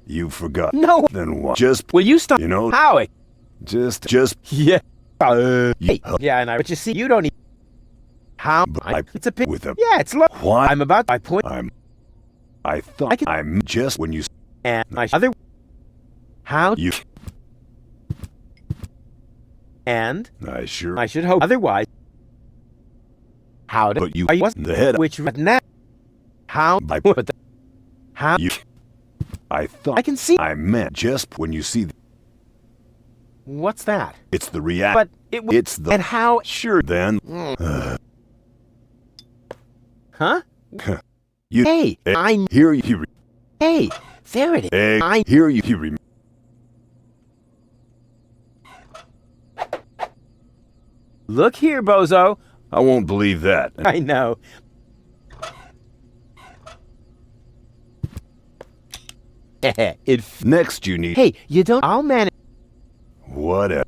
You forgot. No. Then what? Just, Will you stop? you know, How? just, Yeah. hey, Yeah, and but you see, you don't. How? It's a pig. with a, Yeah, it's low. why? I'm about. I point. I thought I'm just when you, And my other. How? you, And I sure, I should hope otherwise. How did but you I wasn't the head. which now? How? By But how? you, I thought I can see. I meant just when you see, What's that? it's the react. But it. It's the, And how? sure then. Huh? You, Hey, I. hear you, Hey, there it is. I. hear you, Look here, bozo. I won't believe that. I know. Next you need, Hey, you don't. I'll manage. whatever.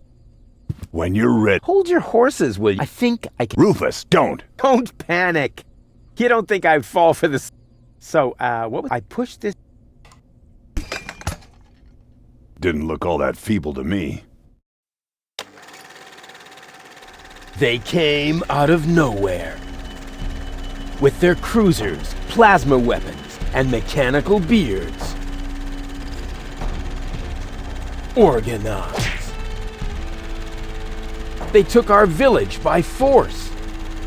When you're ready. Hold your horses, will you? I think I can. Rufus, don't. Don't panic. You don't think I'd fall for this? So, what was I pushed this? Didn't look all that feeble to me. They came out of nowhere. With their cruisers, plasma weapons, and mechanical beards. Organized. They took our village by force.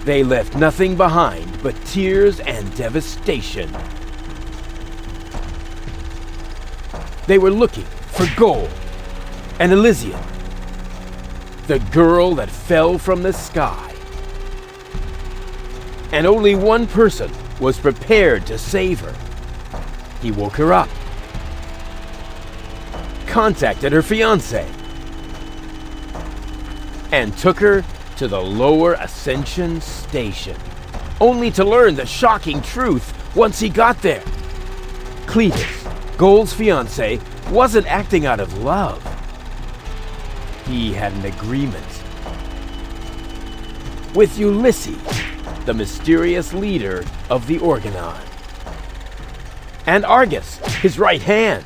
They left nothing behind but tears and devastation. They were looking for gold and Elysium, the girl that fell from the sky. And only one person was prepared to save her. He woke her up, contacted her fiancé, and took her to the lower Ascension station, only to learn the shocking truth once he got there. Cletus, Gold's fiancé, wasn't acting out of love. He had an agreement with Ulysses, the mysterious leader of the Organon, and Argus, his right hand.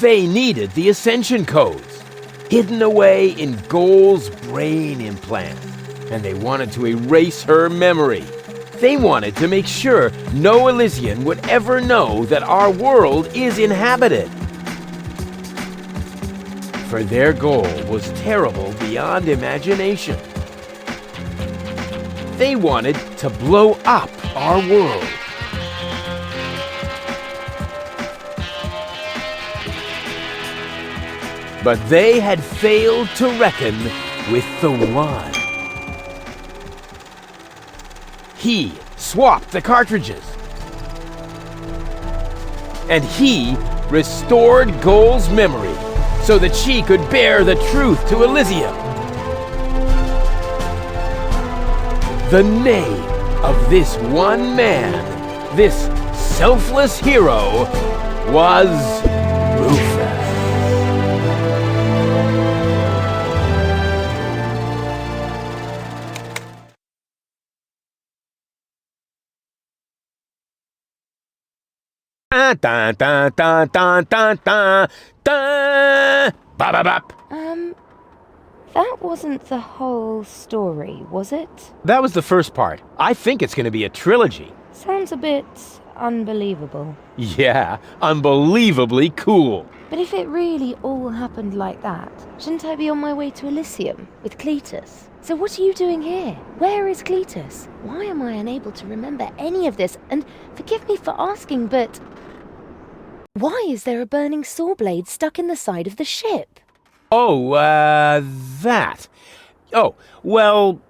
They needed the Ascension codes, hidden away in Gold's brain implant, and they wanted to erase her memory. They wanted to make sure no Elysian would ever know that our world is inhabited. For their goal was terrible beyond imagination. They wanted to blow up our world. But they had failed to reckon with the One. He swapped the cartridges. And he restored Gold's memory so that she could bear the truth to Elysium. The name of this one man, this selfless hero, was Rufus. Dun, dun, dun, dun, dun, dun, dun, dun. Bop, bop, bop. That wasn't the whole story, was it? That was the first part. I think it's going to be a trilogy. Sounds a bit unbelievable. Yeah, unbelievably cool. But if it really all happened like that, shouldn't I be on my way to Elysium with Cletus? So what are you doing here? Where is Cletus? Why am I unable to remember any of this? And forgive me for asking, but why is there a burning saw blade stuck in the side of the ship? Oh, that. Oh, well,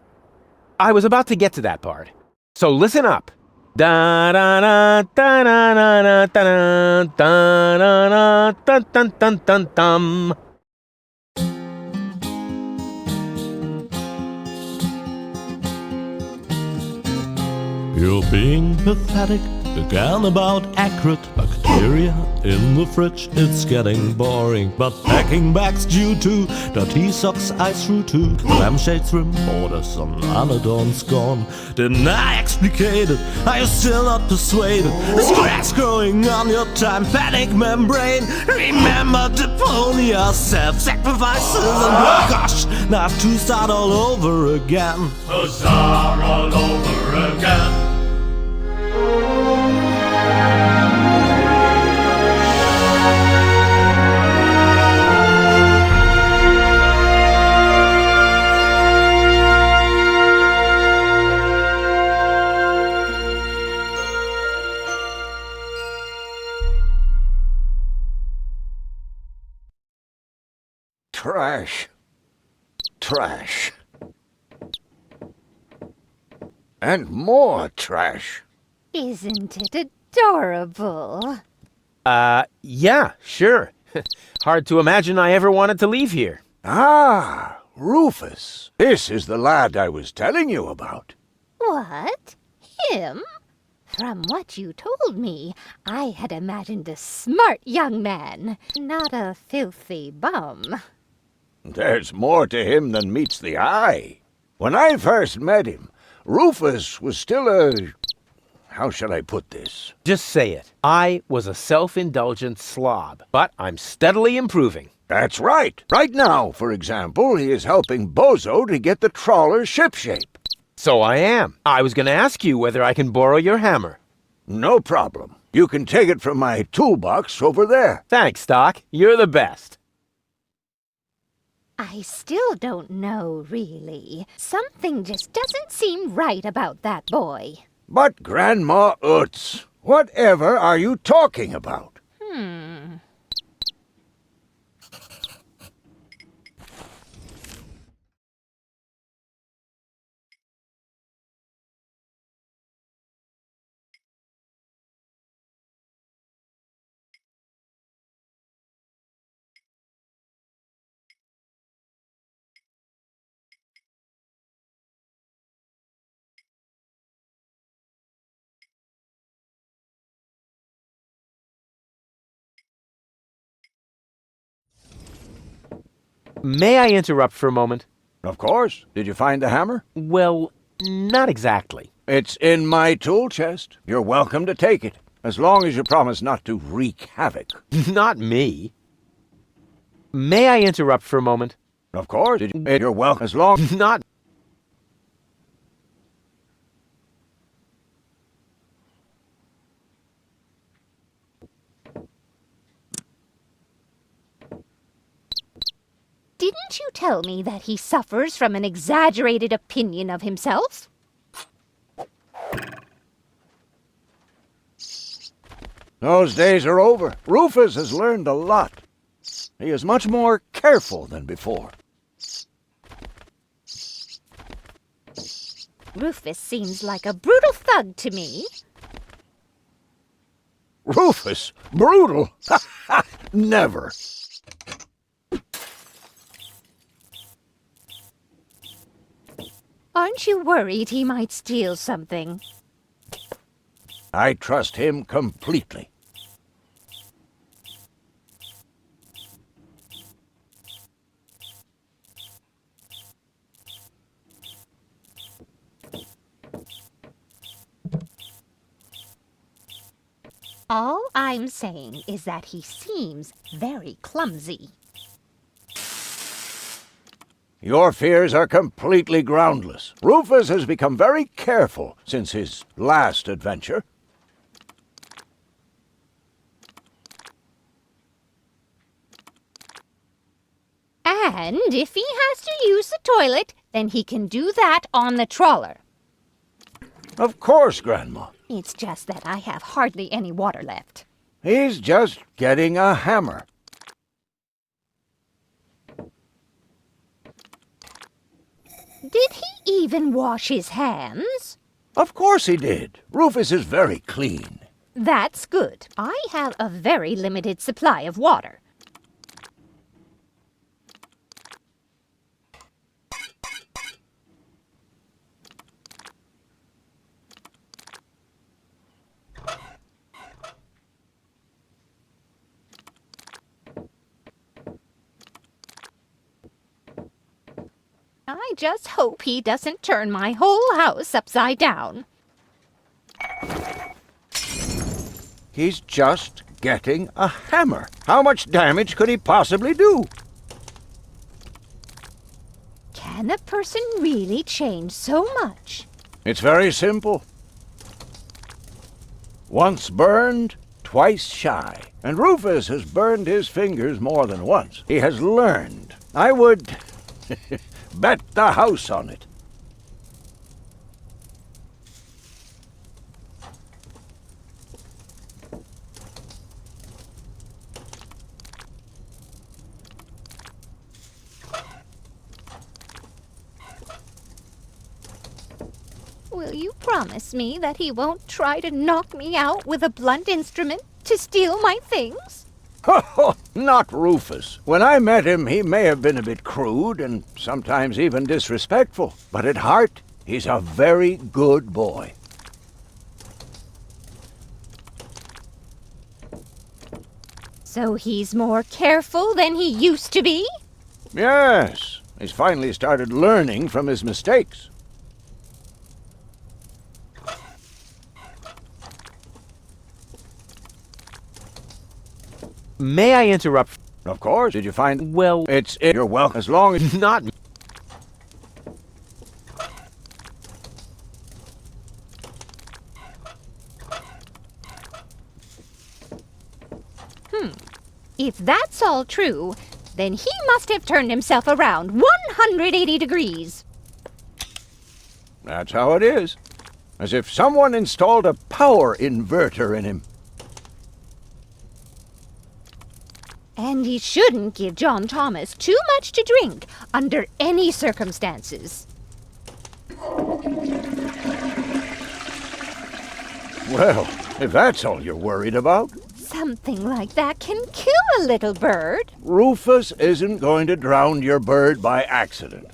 I was about to get to that part. So listen up. Da da da da da da da da da da dun dun dun dun. You're being pathetic, again about accurate bacteria. Area in the fridge, it's getting boring. But packing bags due to dirty socks I threw to lampshades, rim borders on Anadon's gone. Didn't I explicate it? Are you still not persuaded? There's cracks growing on your tympanic membrane. Remember Deponia, self-sacrifices, and oh gosh, now I have to start all over again. Huzzah, all over again. Trash. Trash. And more trash. Isn't it adorable? Yeah, sure. Hard to imagine I ever wanted to leave here. Ah, Rufus. This is the lad I was telling you about. What? Him? From what you told me, I had imagined a smart young man, not a filthy bum. There's more to him than meets the eye. When I first met him, Rufus was still a... How shall I put this? Just say it. I was a self-indulgent slob, but I'm steadily improving. That's right. Right now, for example, he is helping Bozo to get the trawler shipshape. So I am. I was going to ask you whether I can borrow your hammer. No problem. You can take it from my toolbox over there. Thanks, Doc. You're the best. I still don't know, really. Something just doesn't seem right about that boy. But Grandma Utz, whatever are you talking about? May I interrupt for a moment? Of course. Did you find the hammer? Well, not exactly. It's in my tool chest. You're welcome to take it, as long as you promise not to wreak havoc. Not me. May I interrupt for a moment? Of course. You're welcome, as long... Not... Didn't you tell me that he suffers from an exaggerated opinion of himself? Those days are over. Rufus has learned a lot. He is much more careful than before. Rufus seems like a brutal thug to me. Rufus? Brutal? Never. Aren't you worried he might steal something? I trust him completely. All I'm saying is that he seems very clumsy. Your fears are completely groundless. Rufus has become very careful since his last adventure. And if he has to use the toilet, then he can do that on the trawler. Of course, Grandma. It's just that I have hardly any water left. He's just getting a hammer. Did he even wash his hands? Of course he did. Rufus is very clean. That's good. I have a very limited supply of water. I just hope he doesn't turn my whole house upside down. He's just getting a hammer. How much damage could he possibly do? Can a person really change so much? It's very simple. Once burned, twice shy. And Rufus has burned his fingers more than once. He has learned. I would bet the house on it. Will you promise me that he won't try to knock me out with a blunt instrument to steal my things? Not Rufus. When I met him, he may have been a bit crude and sometimes even disrespectful. But at heart, he's a very good boy. So he's more careful than he used to be? Yes, he's finally started learning from his mistakes. May I interrupt? Of course. Did you find... Well, You're welcome as long as... not... If that's all true, then he must have turned himself around 180 degrees. That's how it is. As if someone installed a power inverter in him. And he shouldn't give John Thomas too much to drink under any circumstances. Well, if that's all you're worried about, Something like that can kill a little bird. Rufus isn't going to drown your bird by accident.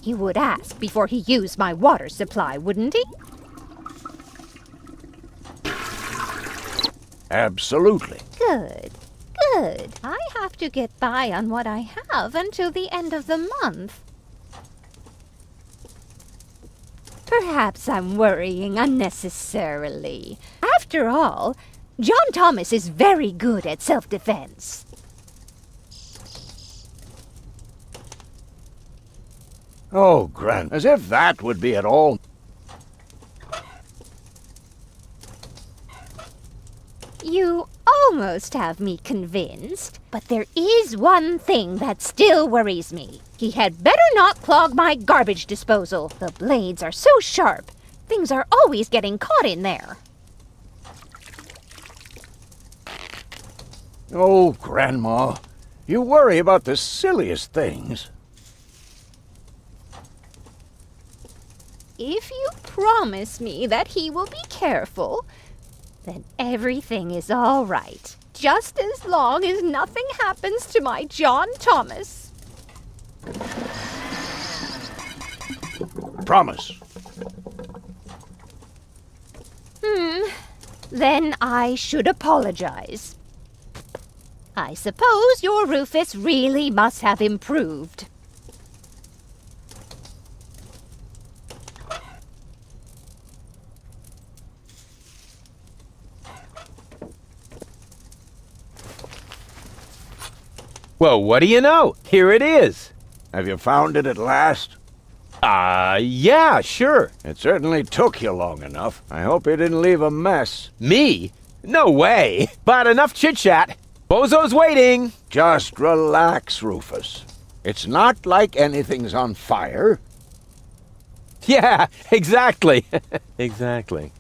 He would ask before he used my water supply, wouldn't he? Absolutely. Good. Good. I have to get by on what I have until the end of the month. Perhaps I'm worrying unnecessarily. After all, John Thomas is very good at self-defense. Oh, Gran, as if that would be at all... You almost have me convinced, but there is one thing that still worries me. He had better not clog my garbage disposal. The blades are so sharp. Things are always getting caught in there. Oh, Grandma, you worry about the silliest things. If you promise me that he will be careful, then everything is all right. Just as long as nothing happens to my John Thomas. Promise. Then I should apologize. I suppose your Rufus really must have improved. Well, what do you know? Here it is. Have you found it at last? Yeah, sure. It certainly took you long enough. I hope you didn't leave a mess. Me? No way. But enough chit-chat. Bozo's waiting. Just relax, Rufus. It's not like anything's on fire. Yeah, exactly. Exactly.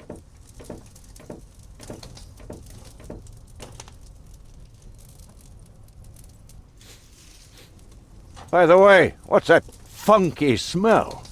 By the way, what's that funky smell?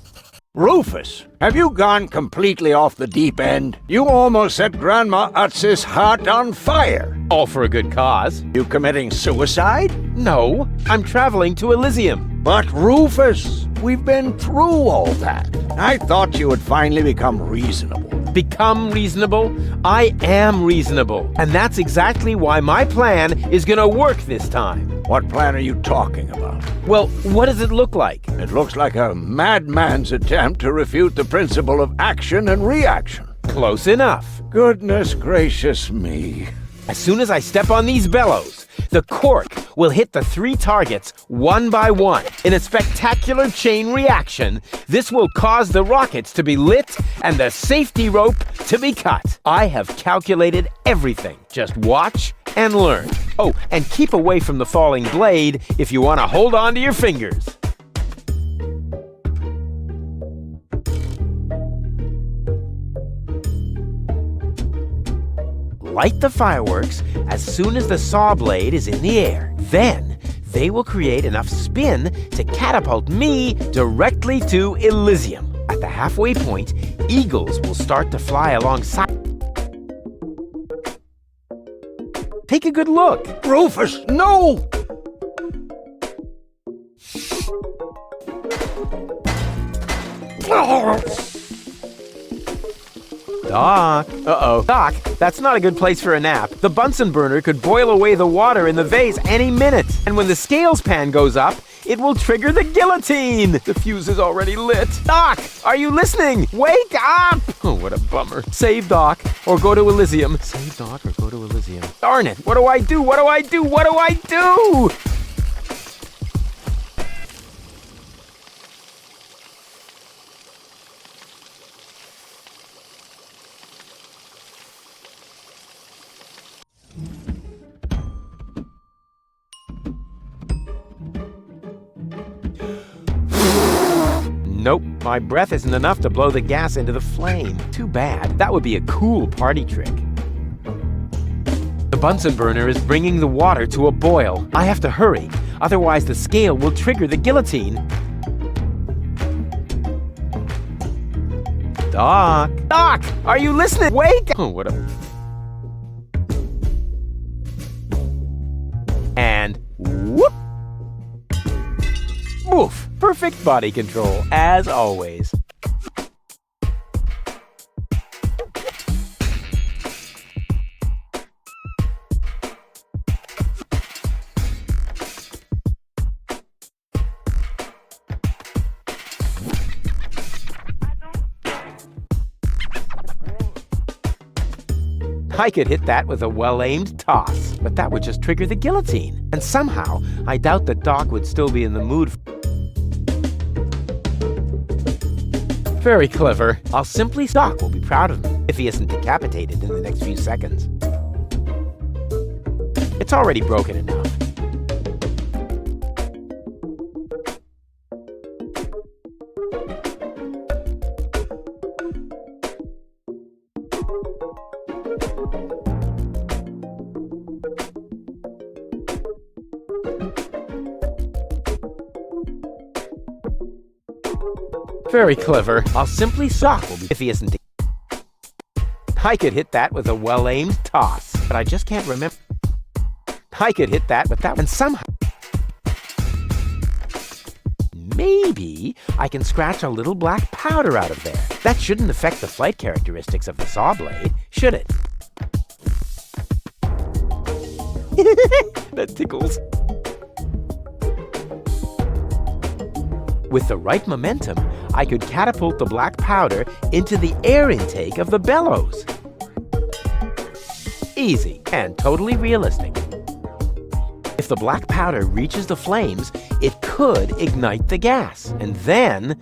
Rufus, have you gone completely off the deep end? You almost set Grandma Utz's heart on fire. All for a good cause. You committing suicide? No, I'm traveling to Elysium. But Rufus, we've been through all that. I thought you would finally become reasonable. Become reasonable? I am reasonable. And that's exactly why my plan is gonna work this time. What plan are you talking about? Well, what does it look like? It looks like a madman's attempt to refute the principle of action and reaction. Close enough. Goodness gracious me. As soon as I step on these bellows, the cork will hit the 3 targets one by one. In a spectacular chain reaction, this will cause the rockets to be lit and the safety rope to be cut. I have calculated everything. Just watch and learn. Oh, and keep away from the falling blade if you want to hold on to your fingers. Light the fireworks as soon as the saw blade is in the air. Then, they will create enough spin to catapult me directly to Elysium. At the halfway point, eagles will start to fly alongside. Take a good look. Rufus, no! Doc. Uh-oh. Doc, that's not a good place for a nap. The Bunsen burner could boil away the water in the vase any minute. And when the scales pan goes up, it will trigger the guillotine. The fuse is already lit. Doc, are you listening? Wake up! Oh, what a bummer. Save Doc or go to Elysium. Save Doc or go to Elysium. Darn it. What do I do? What do I do? What do I do? Nope, my breath isn't enough to blow the gas into the flame. Too bad. That would be a cool party trick. The Bunsen burner is bringing the water to a boil. I have to hurry, otherwise the scale will trigger the guillotine. Doc! Doc! Are you listening? Wake! Oh, what a... And whoop! Woof! Perfect body control, as always. I could hit that with a well-aimed toss, but that would just trigger the guillotine. And somehow, I doubt that Doc would still be in the mood. Very clever. I'll simply... Doc will be proud of me if he isn't decapitated in the next few seconds. It's already broken enough. Very clever. I'll simply sock if he isn't. I could hit that with a well-aimed toss, but I just can't remember. I could hit that with that one somehow. Maybe I can scratch a little black powder out of there. That shouldn't affect the flight characteristics of the saw blade, should it? That tickles. With the right momentum, I could catapult the black powder into the air intake of the bellows. Easy and totally realistic. If the black powder reaches the flames, it could ignite the gas. And then,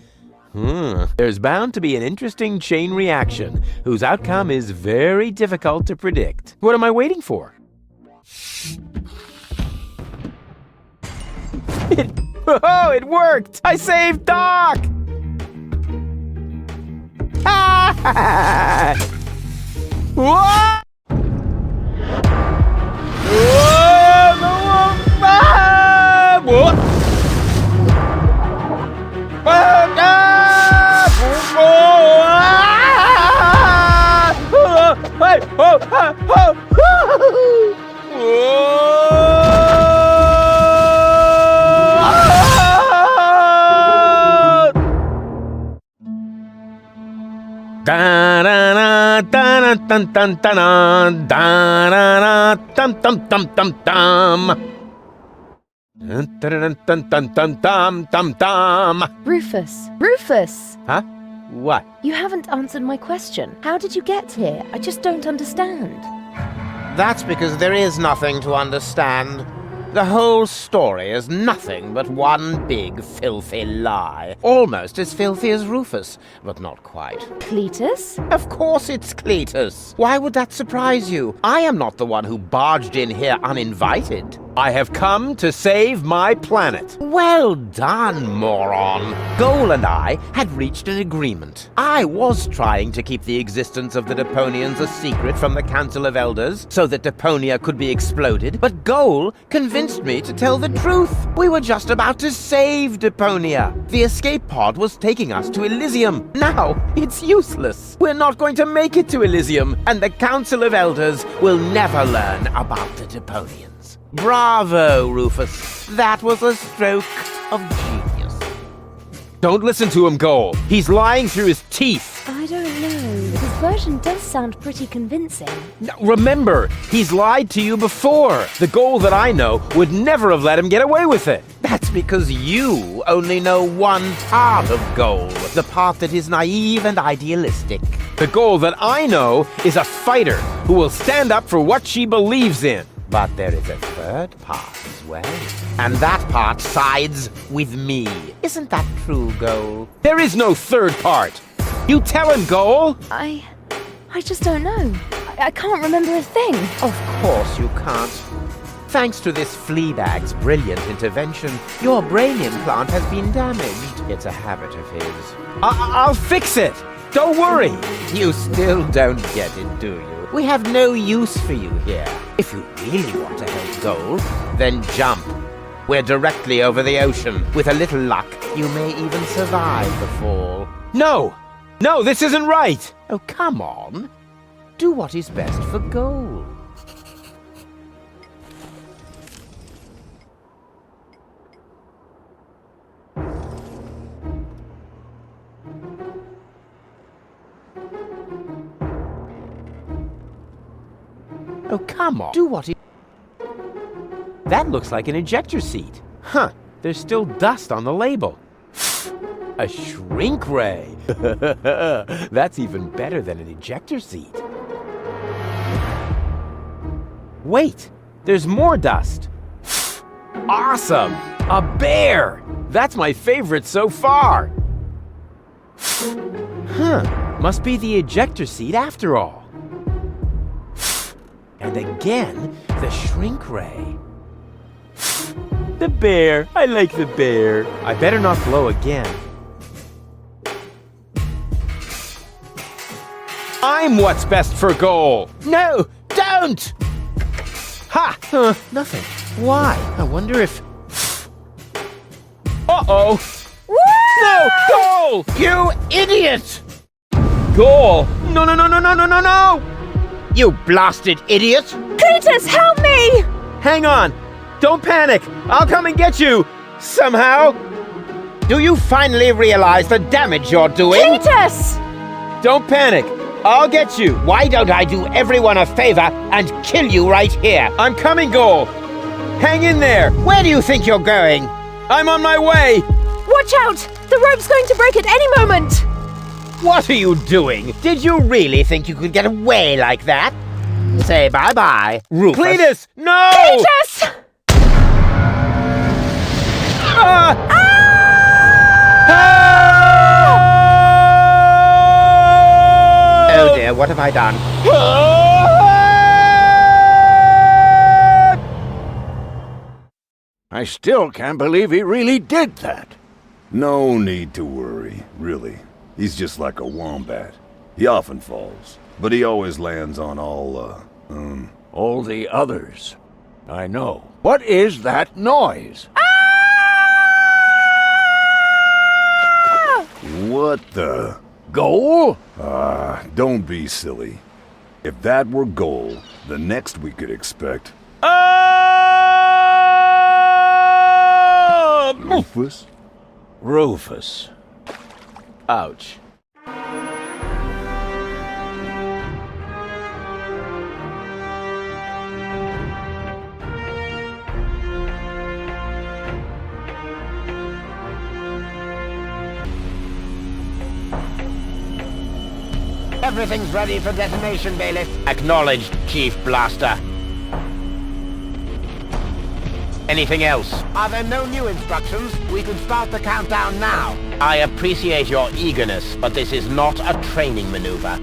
there's bound to be an interesting chain reaction whose outcome is very difficult to predict. What am I waiting for? Oh, it worked! I saved Doc! Ah! Whoa! Da da da da da da da da da da da dum dum dum dum dum. Dun, dun, dun, dun, dun, dun, dun, dun. Rufus! Rufus! Huh? What? You haven't answered my question. How did you get here? I just don't understand. That's because there is nothing to understand. The whole story is nothing but one big filthy lie. Almost as filthy as Rufus, but not quite. Cletus? Of course it's Cletus. Why would that surprise you? I am not the one who barged in here uninvited. I have come to save my planet. Well done, moron. Goal and I had reached an agreement. I was trying to keep the existence of the Deponians a secret from the Council of Elders so that Deponia could be exploded, but Goal convinced me to tell the truth. We were just about to save Deponia. The escape pod was taking us to Elysium. Now, it's useless. We're not going to make it to Elysium, and the Council of Elders will never learn about the Deponians. Bravo, Rufus. That was a stroke of genius. Don't listen to him, Goal. He's lying through his teeth. I don't know. His version does sound pretty convincing. Now, remember, he's lied to you before. The Goal that I know would never have let him get away with it. That's because you only know one part of Goal, the part that is naive and idealistic. The Goal that I know is a fighter who will stand up for what she believes in. But there is a third part as well. And that part sides with me. Isn't that true, Goal? There is no third part. You tell him, Goal. I just don't know. I can't remember a thing. Of course you can't. Thanks to this Fleabag's brilliant intervention, your brain implant has been damaged. It's a habit of his. I'll fix it. Don't worry. You still don't get it, do you? We have no use for you here. If you really want to help Goal, then jump. We're directly over the ocean. With a little luck, you may even survive the fall. No, this isn't right. Oh, come on. Do what is best for Goal. Oh, come on. Do what it... That looks like an ejector seat. Huh, there's still dust on the label. A shrink ray. That's even better than an ejector seat. Wait, there's more dust. Awesome! A bear! That's my favorite so far. Huh, must be the ejector seat after all. And again, the shrink ray. The bear. I like the bear. I better not blow again. I'm what's best for Goal. No, don't! Ha! Nothing. Why? I wonder if... Uh-oh. No! Goal! You idiot! Goal! No! You blasted idiot! Cletus, help me! Hang on! Don't panic! I'll come and get you! Somehow! Do you finally realize the damage you're doing? Cletus! Don't panic! I'll get you! Why don't I do everyone a favor and kill you right here? I'm coming, Goal! Hang in there! Where do you think you're going? I'm on my way! Watch out! The rope's going to break at any moment! What are you doing? Did you really think you could get away like that? Say bye-bye, Rufus. Cletus! No! Cletus! Oh dear, what have I done? I still can't believe he really did that. No need to worry, really. He's just like a wombat. He often falls, but he always lands on all the others. I know. What is that noise? What the? Goal? Don't be silly. If that were Goal, the next we could expect... Rufus? Rufus. Ouch. Everything's ready for detonation, Bailiff. Acknowledged, Chief Blaster. Anything else? Are there no new instructions? We could start the countdown now. I appreciate your eagerness, but this is not a training maneuver.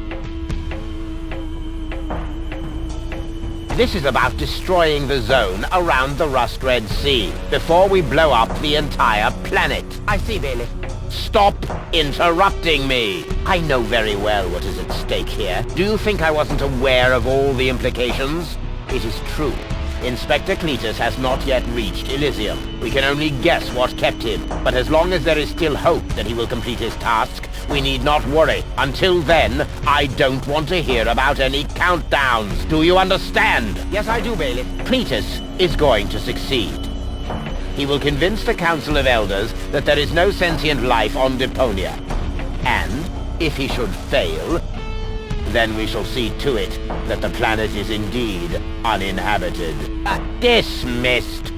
This is about destroying the zone around the Rust Red Sea before we blow up the entire planet. I see, Bailiff. Stop interrupting me. I know very well what is at stake here. Do you think I wasn't aware of all the implications? It is true. Inspector Cletus has not yet reached Elysium. We can only guess what kept him, but as long as there is still hope that he will complete his task, we need not worry. Until then, I don't want to hear about any countdowns. Do you understand? Yes, I do, Bailiff. Cletus is going to succeed. He will convince the Council of Elders that there is no sentient life on Deponia. And, if he should fail, then we shall see to it that the planet is indeed uninhabited. Dismissed!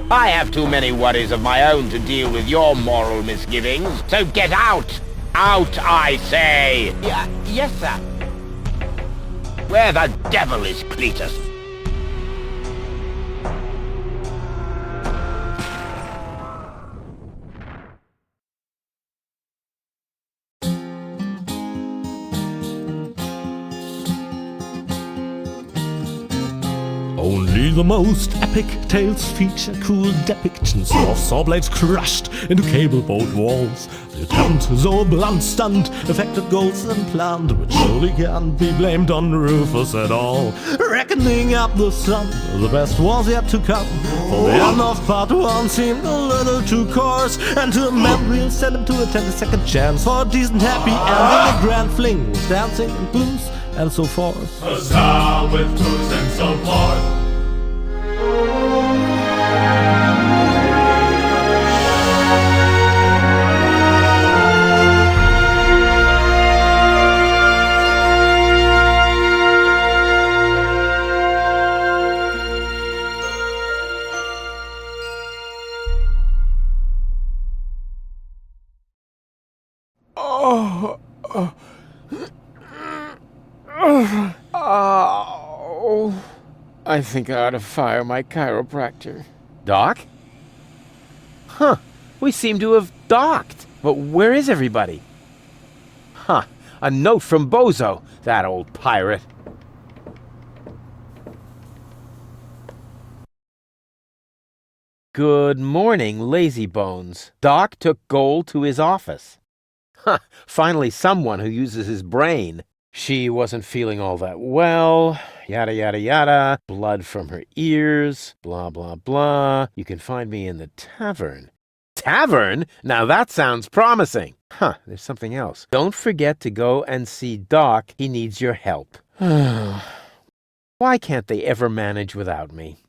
I have too many worries of my own to deal with your moral misgivings, so get out! Out, I say! Yes, sir. Where the devil is Cletus? Only the most epic tales feature cool depictions of saw blades crushed into cable boat walls. The attempt, though a blunt stunt, affected goals and planned, which surely can't be blamed on Rufus at all. Reckoning up the sun, the best was yet to come, for the end of part 1 seemed a little too coarse, and to amend we'll send him to attend a second chance for a decent happy ending, a grand fling with dancing and blues and so forth. Huzzah with booze and so forth. Oh, I think I ought to fire my chiropractor. Doc? Huh. We seem to have docked. But where is everybody? Huh. A note from Bozo, that old pirate. Good morning, lazy bones. Doc took Gold to his office. Huh. Finally someone who uses his brain. She wasn't feeling all that well, yada yada yada, blood from her ears, blah blah blah. You can find me in the tavern. Tavern? Now that sounds promising. Huh, there's something else. Don't forget to go and see Doc. He needs your help. Why can't they ever manage without me?